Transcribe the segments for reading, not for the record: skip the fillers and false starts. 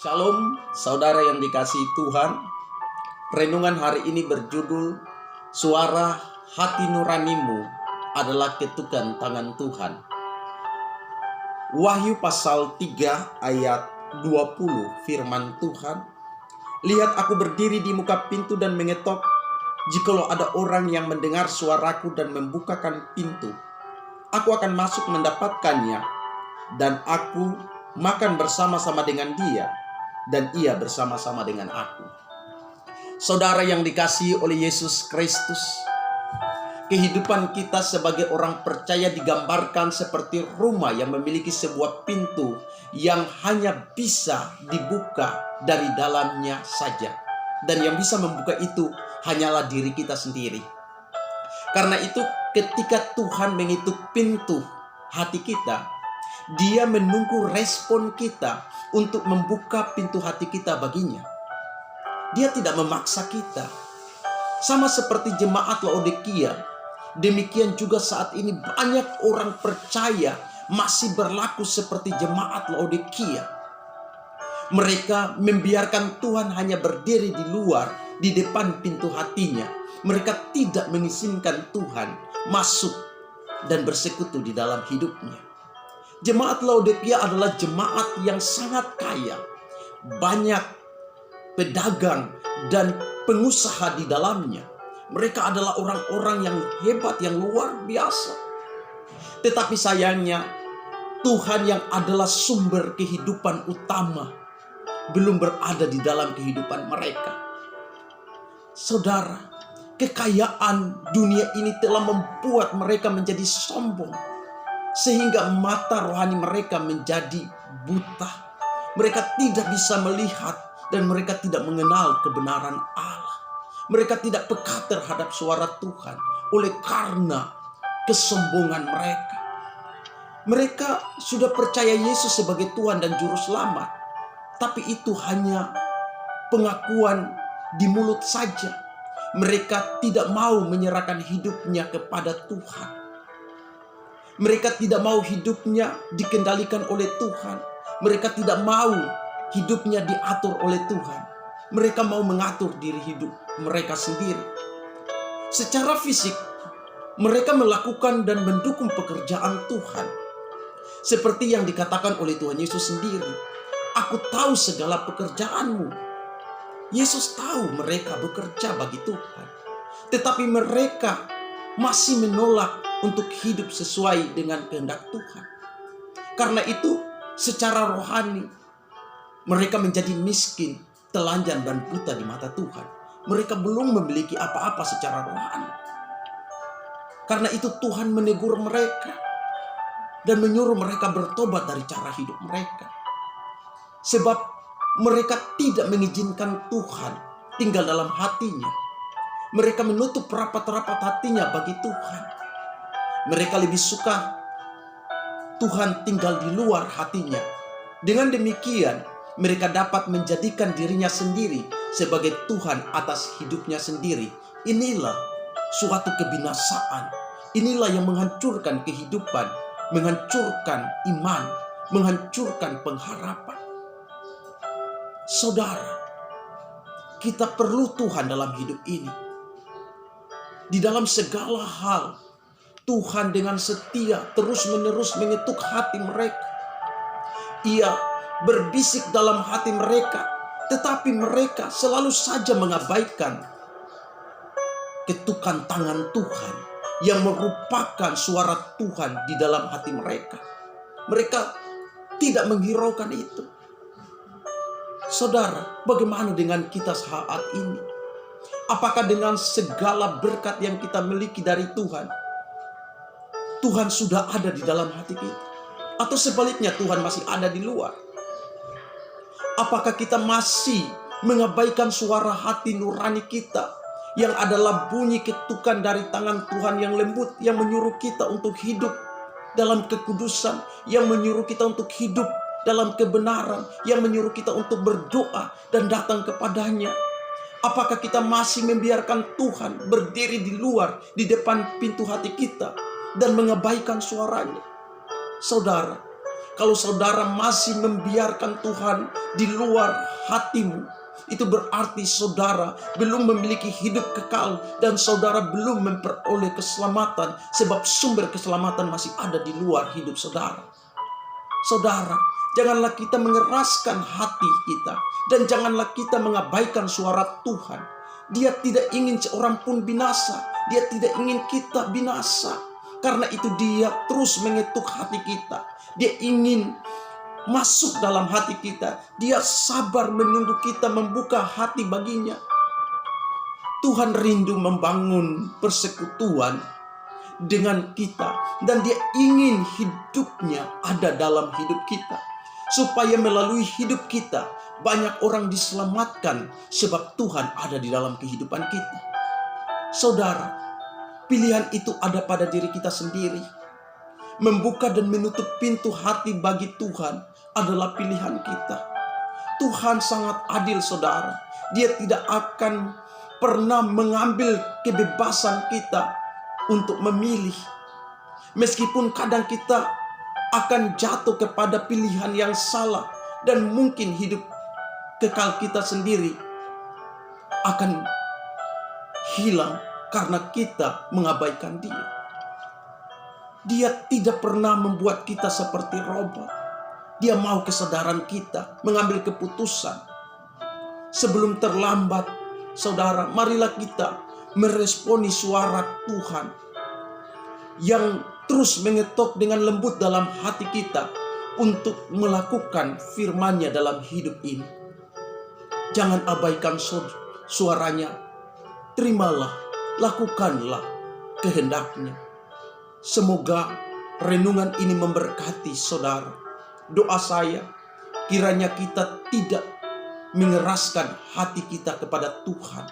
Shalom, saudara yang dikasihi Tuhan. Renungan hari ini berjudul Suara Hati Nuranimu adalah Ketukan Tangan Tuhan. Wahyu pasal 3 ayat 20 firman Tuhan. Lihat, aku berdiri di muka pintu dan mengetok. Jikalau ada orang yang mendengar suaraku dan membukakan pintu, aku akan masuk mendapatkannya, dan aku makan bersama-sama dengan dia, dan ia bersama-sama dengan aku. Saudara yang dikasihi oleh Yesus Kristus, kehidupan kita sebagai orang percaya digambarkan seperti rumah yang memiliki sebuah pintu yang hanya bisa dibuka dari dalamnya saja. Dan yang bisa membuka itu hanyalah diri kita sendiri. Karena itu ketika Tuhan mengetuk pintu hati kita, Dia menunggu respon kita untuk membuka pintu hati kita baginya. Dia tidak memaksa kita. Sama seperti jemaat Laodikia, demikian juga saat ini banyak orang percaya masih berlaku seperti jemaat Laodikia. Mereka membiarkan Tuhan hanya berdiri di luar, di depan pintu hatinya. Mereka tidak mengizinkan Tuhan masuk dan bersekutu di dalam hidupnya. Jemaat Laodikia adalah jemaat yang sangat kaya. Banyak pedagang dan pengusaha di dalamnya. Mereka adalah orang-orang yang hebat, yang luar biasa. Tetapi sayangnya, Tuhan yang adalah sumber kehidupan utama belum berada di dalam kehidupan mereka. Saudara, kekayaan dunia ini telah membuat mereka menjadi sombong, sehingga mata rohani mereka menjadi buta. Mereka tidak bisa melihat dan mereka tidak mengenal kebenaran Allah. Mereka tidak peka terhadap suara Tuhan oleh karena kesombongan mereka. Mereka sudah percaya Yesus sebagai Tuhan dan Juru Selamat, tapi itu hanya pengakuan di mulut saja. Mereka tidak mau menyerahkan hidupnya kepada Tuhan. Mereka tidak mau hidupnya dikendalikan oleh Tuhan. Mereka tidak mau hidupnya diatur oleh Tuhan. Mereka mau mengatur diri hidup mereka sendiri. Secara fisik, mereka melakukan dan mendukung pekerjaan Tuhan. Seperti yang dikatakan oleh Tuhan Yesus sendiri, "Aku tahu segala pekerjaanmu." Yesus tahu mereka bekerja bagi Tuhan. Tetapi mereka masih menolak untuk hidup sesuai dengan kehendak Tuhan. Karena itu, secara rohani, mereka menjadi miskin, telanjang, dan buta di mata Tuhan. Mereka belum memiliki apa-apa secara rohani. Karena itu Tuhan menegur mereka dan menyuruh mereka bertobat dari cara hidup mereka. Sebab mereka tidak mengizinkan Tuhan tinggal dalam hatinya. Mereka menutup rapat-rapat hatinya bagi Tuhan. Mereka lebih suka Tuhan tinggal di luar hatinya. Dengan demikian, mereka dapat menjadikan dirinya sendiri sebagai Tuhan atas hidupnya sendiri. Inilah suatu kebinasaan. Inilah yang menghancurkan kehidupan, menghancurkan iman, menghancurkan pengharapan. Saudara, kita perlu Tuhan dalam hidup ini. Di dalam segala hal, Tuhan dengan setia terus-menerus mengetuk hati mereka. Ia berbisik dalam hati mereka, tetapi mereka selalu saja mengabaikan ketukan tangan Tuhan yang merupakan suara Tuhan di dalam hati mereka. Mereka tidak menghiraukan itu. Saudara, bagaimana dengan kita saat ini? Apakah dengan segala berkat yang kita miliki dari Tuhan, Tuhan sudah ada di dalam hati kita? Atau sebaliknya Tuhan masih ada di luar? Apakah kita masih mengabaikan suara hati nurani kita, yang adalah bunyi ketukan dari tangan Tuhan yang lembut, yang menyuruh kita untuk hidup dalam kekudusan, yang menyuruh kita untuk hidup dalam kebenaran, yang menyuruh kita untuk berdoa dan datang kepadanya? Apakah kita masih membiarkan Tuhan berdiri di luar, di depan pintu hati kita, dan mengabaikan suaranya? Saudara, Kalau saudara masih membiarkan Tuhan di luar hatimu, itu berarti saudara belum memiliki hidup kekal dan saudara belum memperoleh keselamatan, sebab sumber keselamatan masih ada di luar hidup saudara. Saudara, janganlah kita mengeraskan hati kita dan janganlah kita mengabaikan suara Tuhan. Dia tidak ingin seorang pun binasa. Dia tidak ingin kita binasa. Karena itu dia terus mengetuk hati kita. Dia ingin masuk dalam hati kita. Dia sabar menunggu kita membuka hati baginya. Tuhan rindu membangun persekutuan dengan kita, dan dia ingin hidupnya ada dalam hidup kita, supaya melalui hidup kita banyak orang diselamatkan, sebab Tuhan ada di dalam kehidupan kita. Saudara, pilihan itu ada pada diri kita sendiri. Membuka dan menutup pintu hati bagi Tuhan adalah pilihan kita. Tuhan sangat adil, saudara. Dia tidak akan pernah mengambil kebebasan kita untuk memilih. Meskipun kadang kita akan jatuh kepada pilihan yang salah, dan mungkin hidup kekal kita sendiri akan hilang karena kita mengabaikan Dia. Dia tidak pernah membuat kita seperti robot. Dia mau kesadaran kita mengambil keputusan. Sebelum terlambat, saudara, marilah kita meresponi suara Tuhan yang terus mengetok dengan lembut dalam hati kita untuk melakukan firman-Nya dalam hidup ini. Jangan abaikan suaranya. Terimalah, lakukanlah kehendak-Nya. Semoga renungan ini memberkati saudara. Doa saya, kiranya kita tidak mengeraskan hati kita kepada Tuhan,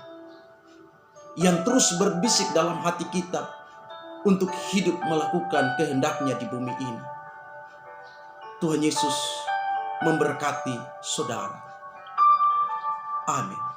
yang terus berbisik dalam hati kita untuk hidup melakukan kehendak-Nya di bumi ini. Tuhan Yesus memberkati saudara. Amin.